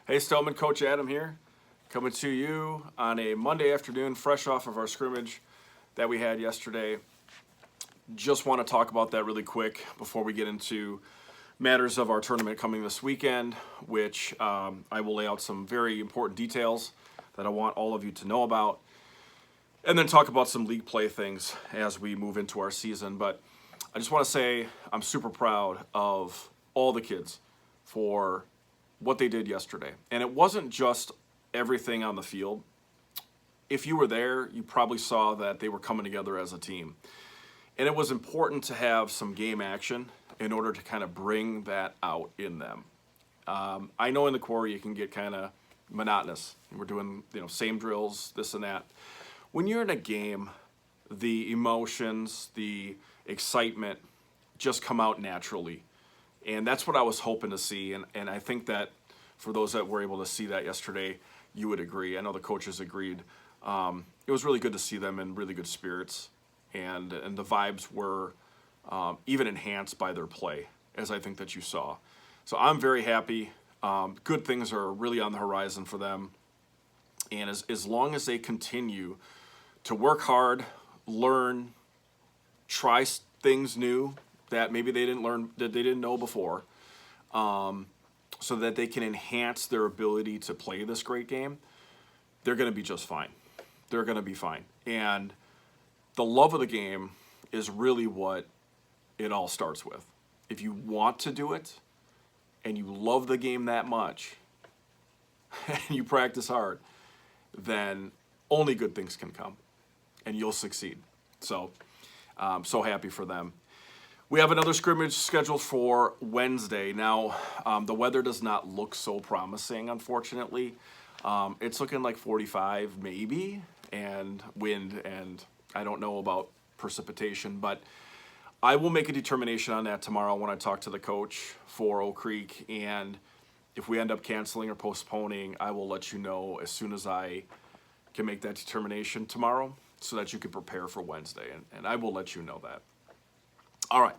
Hey Stonemen, Coach Adam here, coming to you on a Monday afternoon, fresh off of our scrimmage that we had yesterday. Just want to talk about that really quick before we get into matters of our tournament coming this weekend, which I will lay out some very important details that I want all of you to know about, and then talk about some league play things as we move into our season. But I just want to say I'm super proud of all the kids for what they did yesterday. And it wasn't just everything on the field. If you were there, you probably saw that they were coming together as a team. And it was important to have some game action in order to kind of bring that out in them. I know in the quarry it can get kind of monotonous. We're doing, same drills, this and that. When you're in a game, the emotions, the excitement just come out naturally. And that's what I was hoping to see. And I think that for those that were able to see that yesterday, you would agree. I know the coaches agreed. It was really good to see them in really good spirits. And the vibes were even enhanced by their play, as I think that you saw. So I'm very happy. Good things are really on the horizon for them. And as long as they continue to work hard, learn, try things new that maybe they didn't learn, that they didn't know before, so that they can enhance their ability to play this great game, they're going to be just fine. They're going to be fine. And the love of the game is really what it all starts with. If you want to do it and you love the game that much and you practice hard, then only good things can come and you'll succeed. So I'm so happy for them. We have another scrimmage scheduled for Wednesday. Now, the weather does not look so promising, unfortunately. It's looking like 45 maybe, and wind, and I don't know about precipitation, but I will make a determination on that tomorrow when I talk to the coach for Oak Creek, and if we end up canceling or postponing, I will let you know as soon as I can make that determination tomorrow so that you can prepare for Wednesday, and I will let you know that. All right,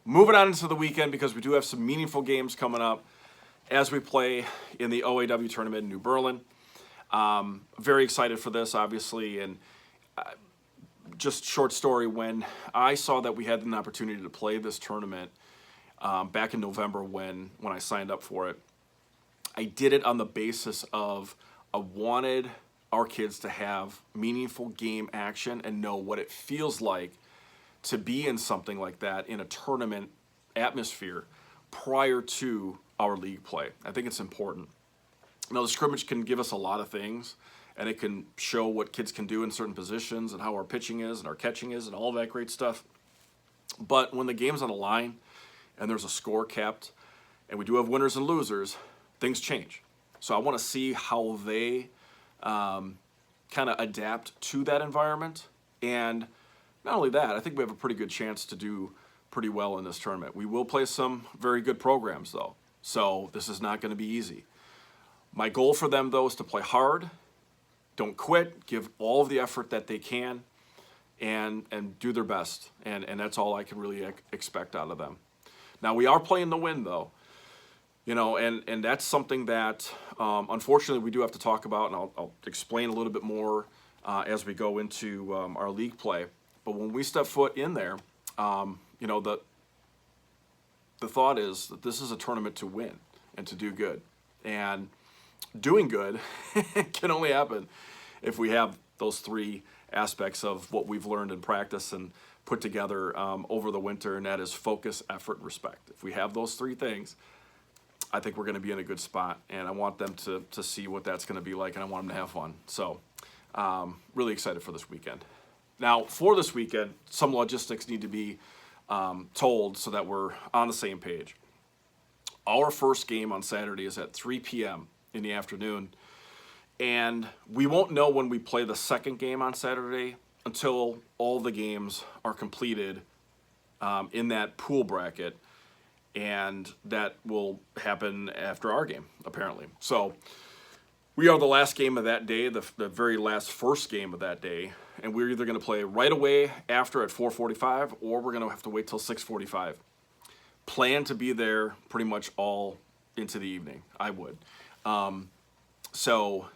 moving on into the weekend because we do have some meaningful games coming up as we play in the OAW tournament in New Berlin. Very excited for this, obviously, and just short story, when I saw that we had an opportunity to play this tournament back in November when I signed up for it, I did it on the basis of I wanted our kids to have meaningful game action and know what it feels like to be in something like that in a tournament atmosphere prior to our league play. I think it's important. Now, the scrimmage can give us a lot of things, and it can show what kids can do in certain positions and how our pitching is and our catching is and all that great stuff. But when the game's on the line and there's a score kept and we do have winners and losers, things change. So I want to see how they kind of adapt to that environment. And not only that, I think we have a pretty good chance to do pretty well in this tournament. We will play some very good programs, though, so this is not going to be easy. My goal for them, though, is to play hard, don't quit, give all of the effort that they can, and do their best, and that's all I can really expect out of them. Now, we are playing to win, though, and that's something that, unfortunately, we do have to talk about, and I'll explain a little bit more as we go into our league play. But when we step foot in there, the thought is that this is a tournament to win and to do good. And doing good can only happen if we have those three aspects of what we've learned in practice and put together over the winter, and that is focus, effort, and respect. If we have those three things, I think we're going to be in a good spot, and I want them to see what that's going to be like, and I want them to have fun. So really excited for this weekend. Now, for this weekend, some logistics need to be told so that we're on the same page. Our first game on Saturday is at 3 p.m. in the afternoon, and we won't know when we play the second game on Saturday until all the games are completed in that pool bracket, and that will happen after our game, apparently. So we are the last game of that day, the very last first game of that day, and we're either going to play right away after at 4:45, or we're going to have to wait till 6:45. Plan to be there pretty much all into the evening. I would. So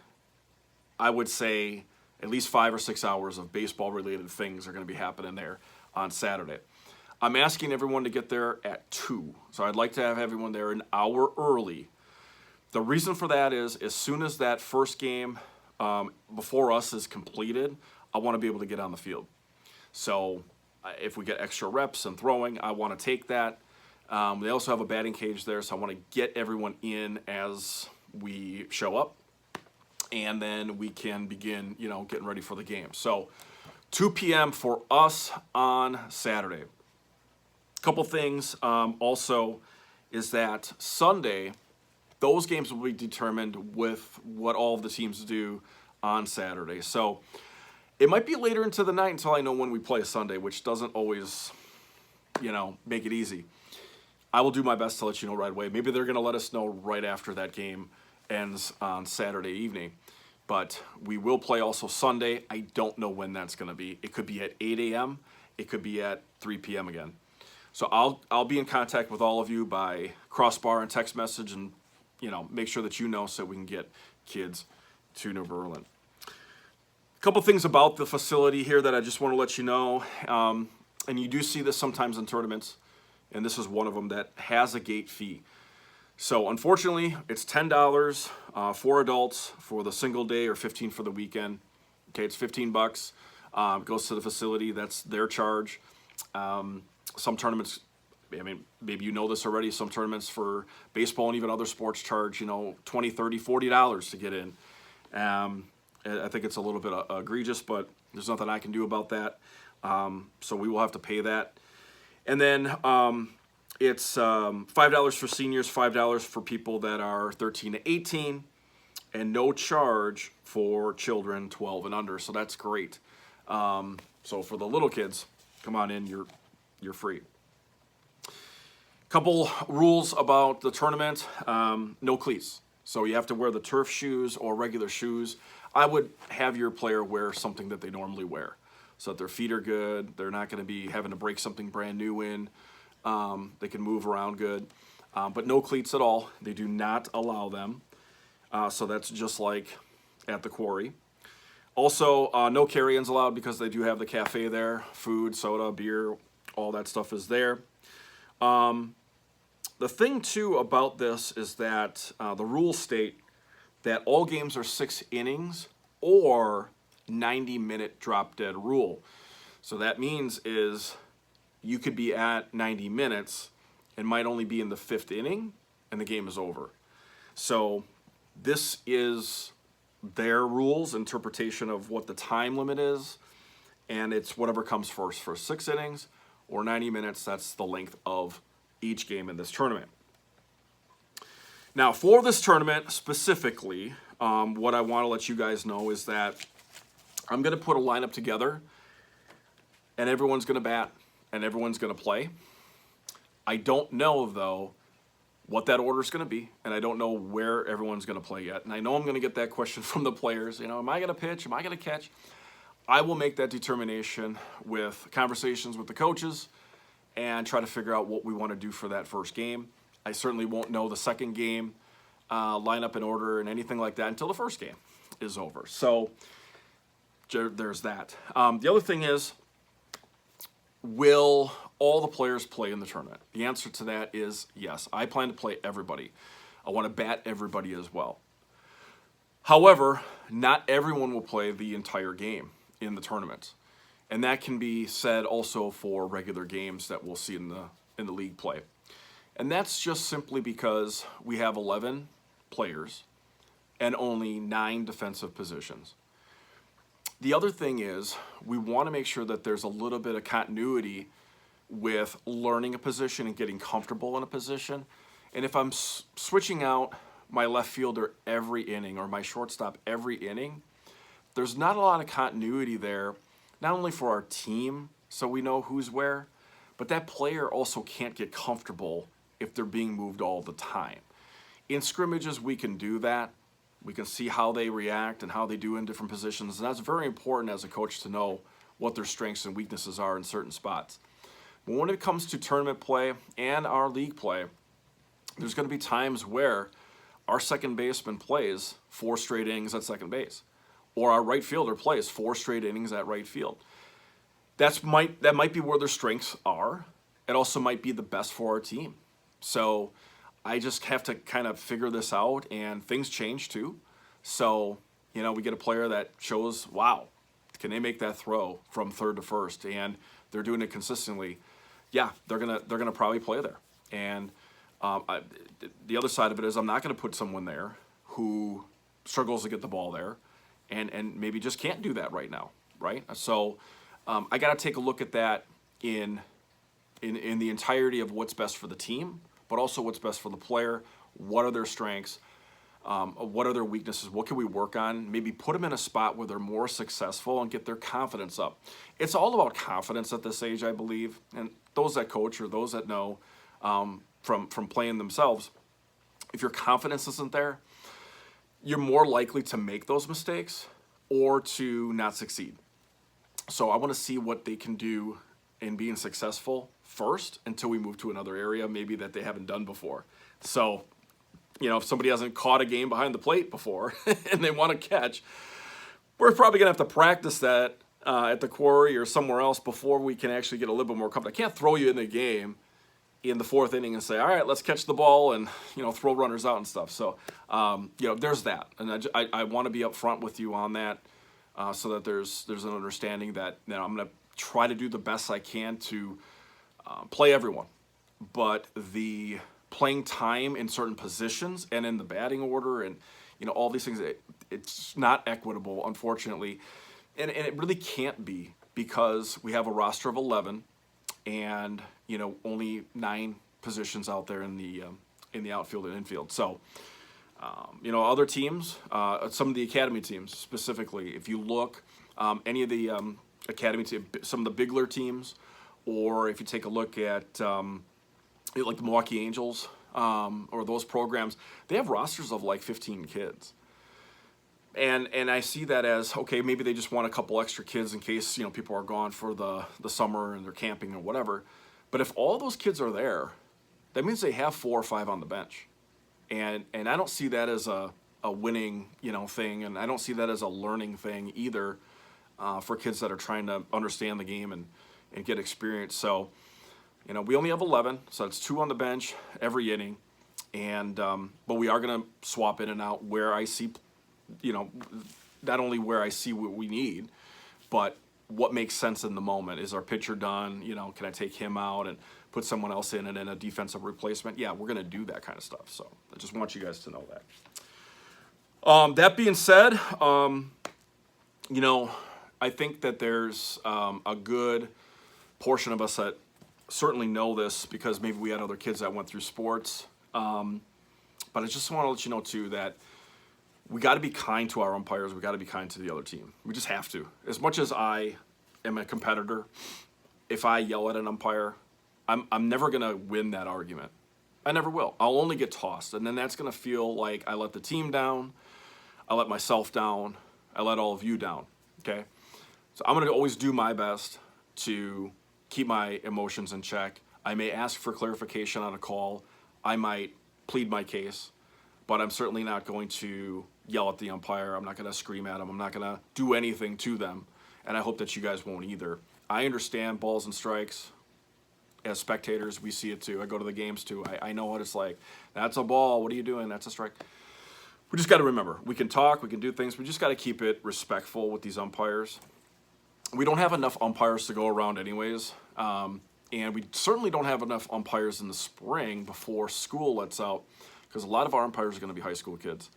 I would say at least 5 or 6 hours of baseball-related things are going to be happening there on Saturday. I'm asking everyone to get there at 2. So I'd like to have everyone there an hour early. The reason for that is as soon as that first game before us is completed, I want to be able to get on the field. So if we get extra reps and throwing, I want to take that. They also have a batting cage there, so I want to get everyone in as we show up. And then we can begin, getting ready for the game. So 2 p.m. for us on Saturday. Couple things also is that Sunday, those games will be determined with what all of the teams do on Saturday. So it might be later into the night until I know when we play Sunday, which doesn't always, make it easy. I will do my best to let you know right away. Maybe they're going to let us know right after that game ends on Saturday evening. But we will play also Sunday. I don't know when that's going to be. It could be at 8 a.m. It could be at 3 p.m. again. So I'll be in contact with all of you by crossbar and text message and, make sure that you know so we can get kids to New Berlin. A couple things about the facility here that I just want to let you know. And you do see this sometimes in tournaments. And this is one of them that has a gate fee. So unfortunately, it's $10 for adults for the single day or $15 for the weekend. Okay, it's $15. It goes to the facility. That's their charge. Some tournaments, maybe you know this already. Some tournaments for baseball and even other sports charge, $20, $30, $40 to get in. I think it's a little bit egregious, but there's nothing I can do about that. So we will have to pay that. And then it's $5 for seniors, $5 for people that are 13 to 18, and no charge for children 12 and under. So that's great. So for the little kids, come on in, you're free. Couple rules about the tournament. No cleats. So you have to wear the turf shoes or regular shoes. I would have your player wear something that they normally wear so that their feet are good. They're not going to be having to break something brand new in. They can move around good. But no cleats at all. They do not allow them. So that's just like at the quarry. Also, no carry-ins allowed because they do have the cafe there. Food, soda, beer, all that stuff is there. The thing, too, about this is that the rules state that all games are 6 innings or 90-minute drop-dead rule. So that means is you could be at 90 minutes and might only be in the 5th inning, and the game is over. So this is their rules, interpretation of what the time limit is, and it's whatever comes first. For 6 innings or 90 minutes, that's the length of each game in this tournament. Now, for this tournament specifically, what I want to let you guys know is that I'm going to put a lineup together, and everyone's going to bat, and everyone's going to play. I don't know, though, what that order is going to be, and I don't know where everyone's going to play yet. And I know I'm going to get that question from the players. Am I going to pitch? Am I going to catch? I will make that determination with conversations with the coaches and try to figure out what we want to do for that first game. I certainly won't know the second game lineup and order and anything like that until the first game is over. So there's that. The other thing is, will all the players play in the tournament? The answer to that is yes. I plan to play everybody. I want to bat everybody as well. However, not everyone will play the entire game in the tournament. And that can be said also for regular games that we'll see in the league play. And that's just simply because we have 11 players and only 9 defensive positions. The other thing is we want to make sure that there's a little bit of continuity with learning a position and getting comfortable in a position. And if I'm switching out my left fielder every inning or my shortstop every inning, there's not a lot of continuity there, not only for our team so we know who's where, but that player also can't get comfortable if they're being moved all the time. In scrimmages, we can do that. We can see how they react and how they do in different positions. And that's very important as a coach to know what their strengths and weaknesses are in certain spots. But when it comes to tournament play and our league play, there's going to be times where our second baseman plays 4 straight innings at second base, or our right fielder plays 4 straight innings at right field. That might be where their strengths are. It also might be the best for our team. So I just have to kind of figure this out, and things change too. So, we get a player that shows, wow, can they make that throw from third to first, and they're doing it consistently. Yeah, they're gonna probably play there. And the other side of it is I'm not going to put someone there who struggles to get the ball there, and maybe just can't do that right now, right? So I got to take a look at that in the entirety of what's best for the team, but also what's best for the player. What are their strengths? What are their weaknesses? What can we work on? Maybe put them in a spot where they're more successful and get their confidence up. It's all about confidence at this age, I believe. And those that coach or those that know from playing themselves, if your confidence isn't there, you're more likely to make those mistakes or to not succeed. So I want to see what they can do in being successful first until we move to another area maybe that they haven't done before. So, if somebody hasn't caught a game behind the plate before and they want to catch, we're probably going to have to practice that at the quarry or somewhere else before we can actually get a little bit more comfortable. I can't throw you in the game in the 4th inning and say, all right, let's catch the ball and, throw runners out and stuff. So, there's that. And I want to be upfront with you on that so that there's an understanding that I'm going to try to do the best I can to play everyone. But the playing time in certain positions and in the batting order and, all these things, it's not equitable, unfortunately. And it really can't be because we have a roster of 11 and, only 9 positions out there in the outfield and infield. So, other teams, some of the academy teams specifically, if you look, any of the academy teams, some of the bigler teams, or if you take a look at like the Milwaukee Angels or those programs, they have rosters of like 15 kids. And I see that as, okay, maybe they just want a couple extra kids in case, people are gone for the summer and they're camping or whatever. But if all those kids are there, that means they have 4 or 5 on the bench. And I don't see that as a winning, thing, and I don't see that as a learning thing either for kids that are trying to understand the game and get experience. So, we only have 11, so it's 2 on the bench every inning. And but we are going to swap in and out where I see, not only where I see what we need, but what makes sense in the moment. Is our pitcher done? Can I take him out and put someone else in and then a defensive replacement? Yeah, we're going to do that kind of stuff. So I just want you guys to know that. That being said, I think that there's a good portion of us that certainly know this because maybe we had other kids that went through sports. But I just want to let you know, too, that we got to be kind to our umpires. We got to be kind to the other team. We just have to. As much as I am a competitor, if I yell at an umpire, I'm never going to win that argument. I never will. I'll only get tossed. And then that's going to feel like I let the team down. I let myself down. I let all of you down. Okay? So I'm going to always do my best to keep my emotions in check. I may ask for clarification on a call. I might plead my case. But I'm certainly not going to yell at the umpire. I'm not going to scream at them. I'm not going to do anything to them. And I hope that you guys won't either. I understand balls and strikes. As spectators, we see it too. I go to the games too. I know what it's like. That's a ball. What are you doing? That's a strike. We just got to remember, we can talk, we can do things. We just got to keep it respectful with these umpires. We don't have enough umpires to go around anyways. And we certainly don't have enough umpires in the spring before school lets out, because a lot of our umpires are going to be high school kids.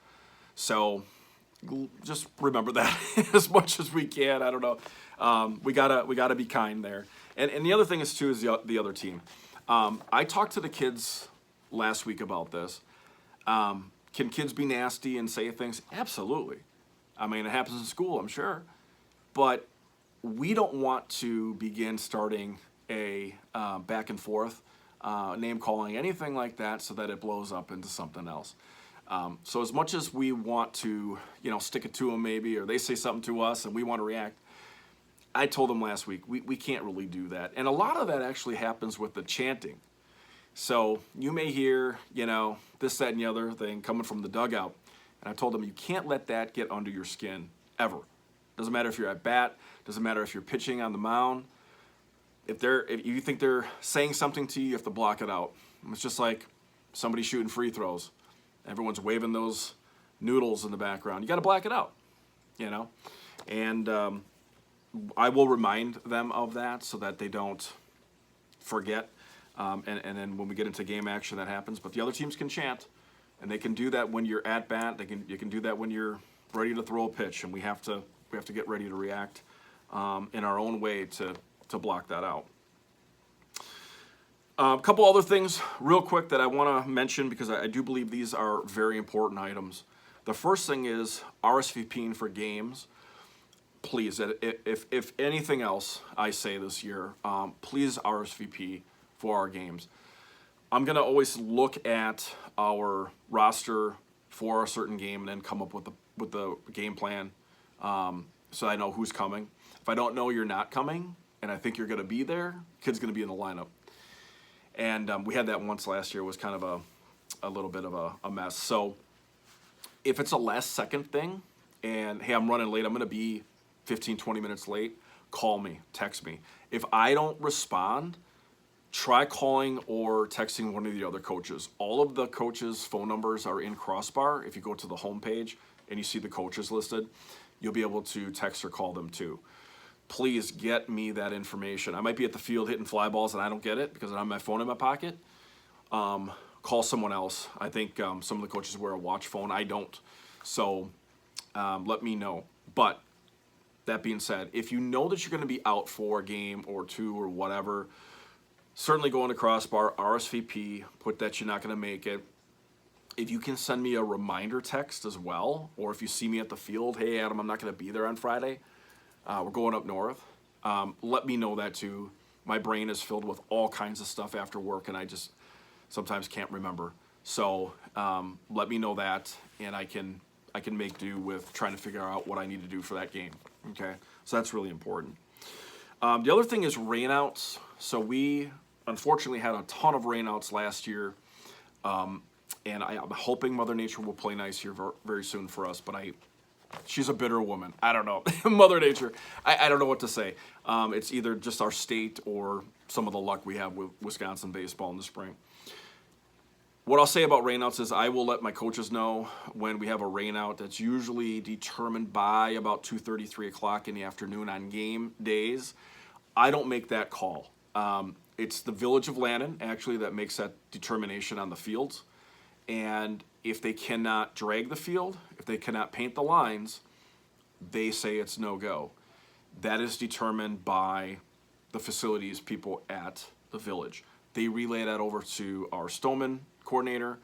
So just remember that as much as we can. I don't know. We gotta be kind there. And the other thing is too is the other team. I talked to the kids last week about this. Can kids be nasty and say things? Absolutely. I mean, it happens in school, I'm sure. But we don't want to begin starting a back and forth, name calling, anything like that, so that it blows up into something else. So as much as we want to, stick it to them maybe, or they say something to us and we want to react, I told them last week, we can't really do that. And a lot of that actually happens with the chanting. So you may hear, this, that, and the other thing coming from the dugout. And I told them, you can't let that get under your skin, ever. Doesn't matter if you're at bat, doesn't matter if you're pitching on the mound. If you think they're saying something to you have to block it out. It's just like somebody shooting free throws. Everyone's waving those noodles in the background. You got to black it out, And I will remind them of that so that they don't forget. And then when we get into game action, that happens. But the other teams can chant, and they can do that when you're at bat. You can do that when you're ready to throw a pitch, and we have to get ready to react in our own way to block that out. A couple other things real quick that I want to mention because I do believe these are very important items. The first thing is RSVPing for games. Please, if anything else I say this year, please RSVP for our games. I'm going to always look at our roster for a certain game and then come up with the game plan so I know who's coming. If I don't know you're not coming and I think you're going to be there, kid's going to be in the lineup. And we had that once last year. It was kind of a little bit of a mess. So if it's a last second thing and, hey, I'm running late, I'm going to be 15, 20 minutes late, call me, text me. If I don't respond, try calling or texting one of the other coaches. All of the coaches' phone numbers are in Crossbar. If you go to the homepage and you see the coaches listed, you'll be able to text or call them too. Please get me that information. I might be at the field hitting fly balls and I don't get it because I have my phone in my pocket. Call someone else. I think some of the coaches wear a watch phone. I don't. So let me know. But that being said, if you know that you're going to be out for a game or two or whatever, certainly go into Crossbar, RSVP, put that you're not going to make it. If you can send me a reminder text as well, or if you see me at the field, hey, Adam, I'm not going to be there on Friday. We're going up north. Let me know that too. My brain is filled with all kinds of stuff after work, and I just sometimes can't remember. So let me know that, and I can make do with trying to figure out what I need to do for that game. Okay, so that's really important. The other thing is rainouts. So we unfortunately had a ton of rainouts last year, and I'm hoping Mother Nature will play nice here very soon for us. But she's a bitter woman. I don't know. Mother Nature, I don't know what to say. It's either just our state or some of the luck we have with Wisconsin baseball in the spring. What I'll say about rainouts is I will let my coaches know when we have a rainout that's usually determined by about 2:30, 3 o'clock in the afternoon on game days. I don't make that call. It's the Village of Lannon, actually, that makes that determination on the fields. And if they cannot drag the field, if they cannot paint the lines, they say it's no-go. That is determined by the facilities people at the Village. They relay that over to our Stonemen coordinator,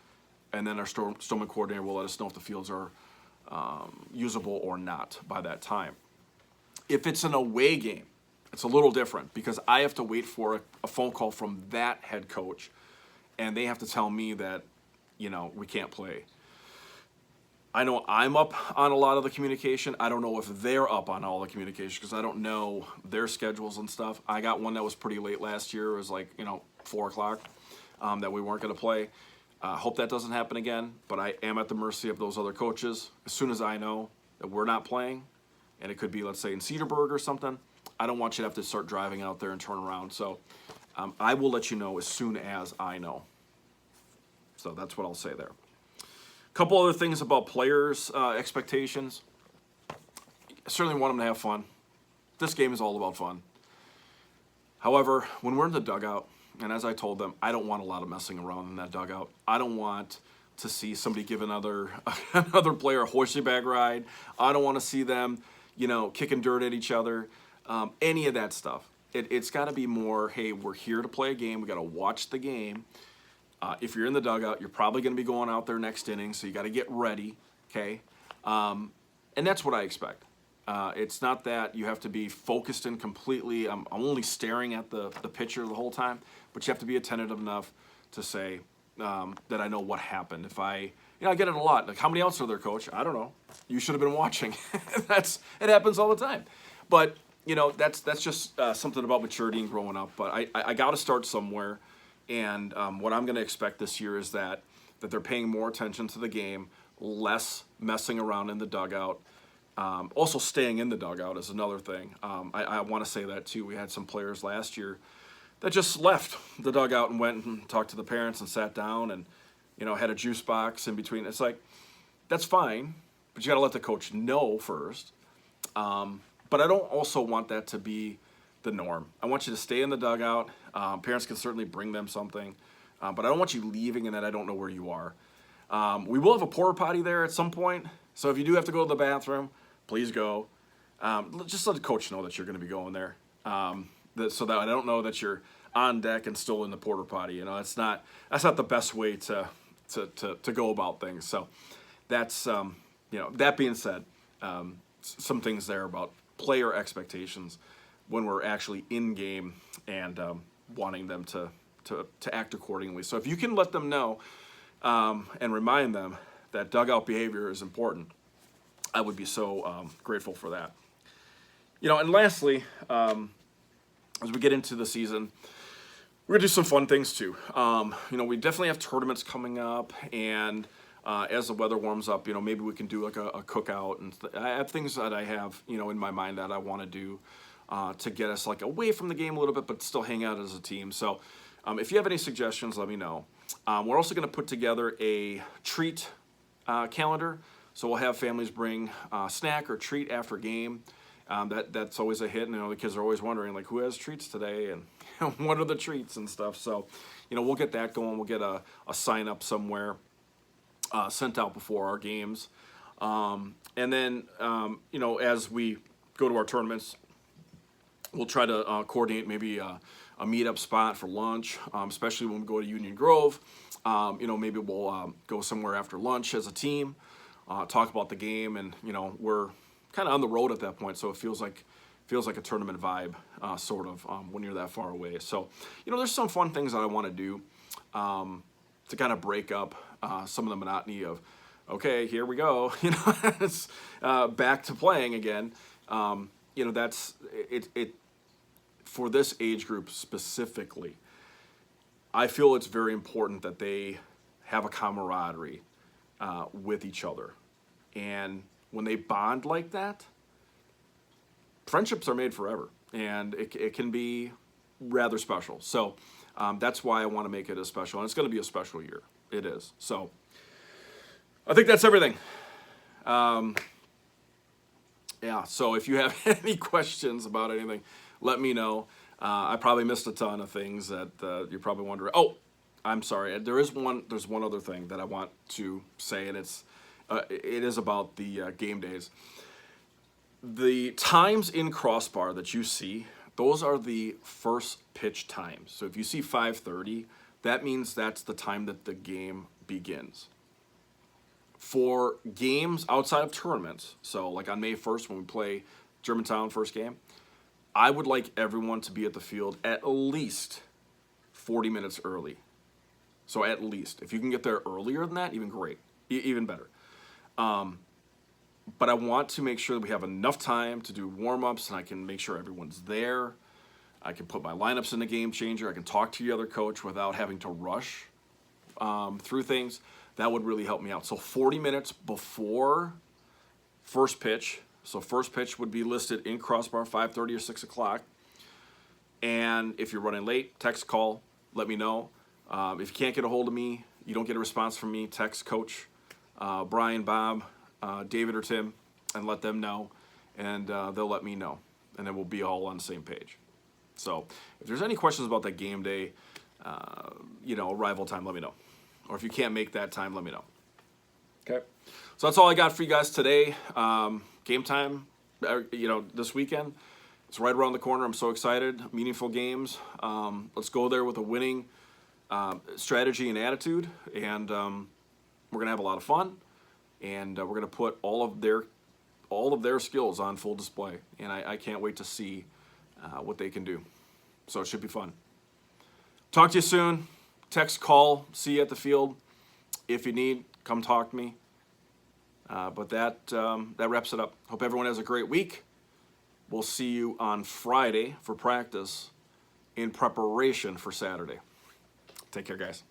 and then our Stonemen coordinator will let us know if the fields are usable or not by that time. If it's an away game, it's a little different because I have to wait for a phone call from that head coach, and they have to tell me that, we can't play. I know I'm up on a lot of the communication. I don't know if they're up on all the communication because I don't know their schedules and stuff. I got one that was pretty late last year. It was like, 4 o'clock that we weren't going to play. Hope that doesn't happen again, but I am at the mercy of those other coaches. As soon as I know that we're not playing, and it could be, let's say, in Cedarburg or something, I don't want you to have to start driving out there and turn around. So I will let you know as soon as I know. So that's what I'll say there. A couple other things about players' expectations. I certainly want them to have fun. This game is all about fun. However, when we're in the dugout, and as I told them, I don't want a lot of messing around in that dugout. I don't want to see somebody give another player a horsey bag ride. I don't want to see them, kicking dirt at each other. Any of that stuff. It's got to be more, hey, we're here to play a game. We got to watch the game. If you're in the dugout, you're probably going to be going out there next inning, so you got to get ready, okay? And that's what I expect. It's not that you have to be focused in completely. I'm only staring at the pitcher the whole time, but you have to be attentive enough to say that I know what happened. If I get it a lot. Like, how many outs are there, Coach? I don't know. You should have been watching. It happens all the time. But that's just something about maturity and growing up. But I got to start somewhere. And what I'm going to expect this year is that they're paying more attention to the game, less messing around in the dugout. Also, staying in the dugout is another thing. I want to say that too. We had some players last year that just left the dugout and went and talked to the parents and sat down and, had a juice box in between. It's like, that's fine, but you got to let the coach know first. But I don't also want that to be the norm. I want you to stay in the dugout. Parents can certainly bring them something, but I don't want you leaving and that I don't know where you are. We will have a porta potty there at some point, so if you do have to go to the bathroom, please go. Just let the coach know that you're going to be going there, so that I don't know that you're on deck and still in the porta potty. That's not the best way to go about things. So that's that being said, some things there about player expectations when we're actually in game and wanting them to act accordingly. So if you can let them know and remind them that dugout behavior is important, I would be so grateful for that. And lastly, as we get into the season, we're going to do some fun things too. We definitely have tournaments coming up, and as the weather warms up, maybe we can do like a cookout. And I have things that I have, in my mind that I want to do to get us like away from the game a little bit, but still hang out as a team. So if you have any suggestions, let me know. We're also going to put together a treat calendar. So we'll have families bring a snack or treat after game. That's always a hit. And the kids are always wondering, like, who has treats today and what are the treats and stuff. So, we'll get that going. We'll get a sign up somewhere sent out before our games. And then, as we go to our tournaments, we'll try to coordinate maybe a meetup spot for lunch, especially when we go to Union Grove. Maybe we'll go somewhere after lunch as a team, talk about the game, and we're kind of on the road at that point, so it feels like a tournament vibe, sort of, when you're that far away. So, there's some fun things that I want to do to kind of break up some of the monotony of, okay, here we go, it's back to playing again. That's it. For this age group specifically, I feel it's very important that they have a camaraderie with each other. And when they bond like that, friendships are made forever. And it can be rather special. So that's why I want to make it a special. And it's going to be a special year. It is. So I think that's everything. So if you have any questions about anything, let me know. I probably missed a ton of things that you're probably wondering. Oh, I'm sorry. There's one other thing that I want to say, and it is about the game days. The times in Crossbar that you see, those are the first pitch times. So if you see 5:30, that means that's the time that the game begins. For games outside of tournaments, so like on May 1st when we play Germantown first game, I would like everyone to be at the field at least 40 minutes early. So at least. If you can get there earlier than that, even great. Even better. But I want to make sure that we have enough time to do warm-ups, and I can make sure everyone's there. I can put my lineups in the Game Changer. I can talk to the other coach without having to rush through things. That would really help me out. So 40 minutes before first pitch. So first pitch would be listed in Crossbar 5:30 or 6 o'clock. And if you're running late, text, call, let me know. If you can't get a hold of me, you don't get a response from me, text Coach Brian, Bob, David, or Tim, and let them know. And they'll let me know. And then we'll be all on the same page. So if there's any questions about that game day, arrival time, let me know. Or if you can't make that time, let me know. Okay. So that's all I got for you guys today. Game time, this weekend. It's right around the corner. I'm so excited. Meaningful games. Let's go there with a winning strategy and attitude. And we're going to have a lot of fun. And we're going to put all of their skills on full display. And I can't wait to see what they can do. So it should be fun. Talk to you soon. Text, call, see you at the field. If you need, come talk to me. But that wraps it up. Hope everyone has a great week. We'll see you on Friday for practice in preparation for Saturday. Take care, guys.